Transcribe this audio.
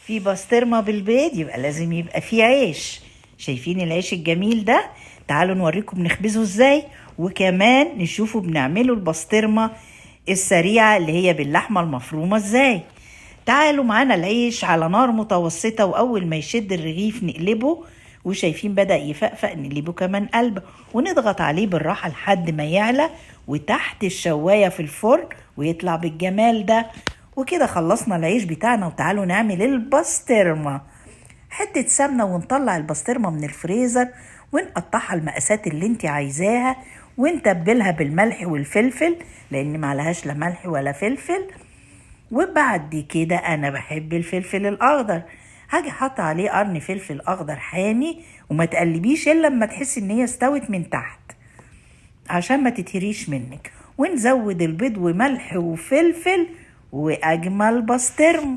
في بسطرمة بالبيض يبقى لازم يبقى في عيش. شايفين العيش الجميل ده؟ تعالوا نوريكم نخبزه ازاي، وكمان نشوفوا بنعمله البسطرمة السريعة اللي هي باللحمة المفرومة ازاي. تعالوا معانا العيش على نار متوسطة، وأول ما يشد الرغيف نقلبه، وشايفين بدأ يفقفق نقلبه كمان قلب، ونضغط عليه بالراحة لحد ما يعلى وتحت الشواية في الفرن ويطلع بالجمال ده. وكده خلصنا العيش بتاعنا، وتعالوا نعمل البسطرمة. حتة سمنة ونطلع البسطرمة من الفريزر ونقطعها المقاسات اللي انت عايزاها، ونتبلها بالملح والفلفل لان معلهاش لا ملح ولا فلفل. وبعد كده انا بحب الفلفل الاخضر، هاجي حاطه عليه قرن فلفل اخضر حامي، وما تقلبيش الا لما تحسي ان هي استوت من تحت عشان ما تتهريش منك. ونزود البيض وملح وفلفل واجمل بسطرمه.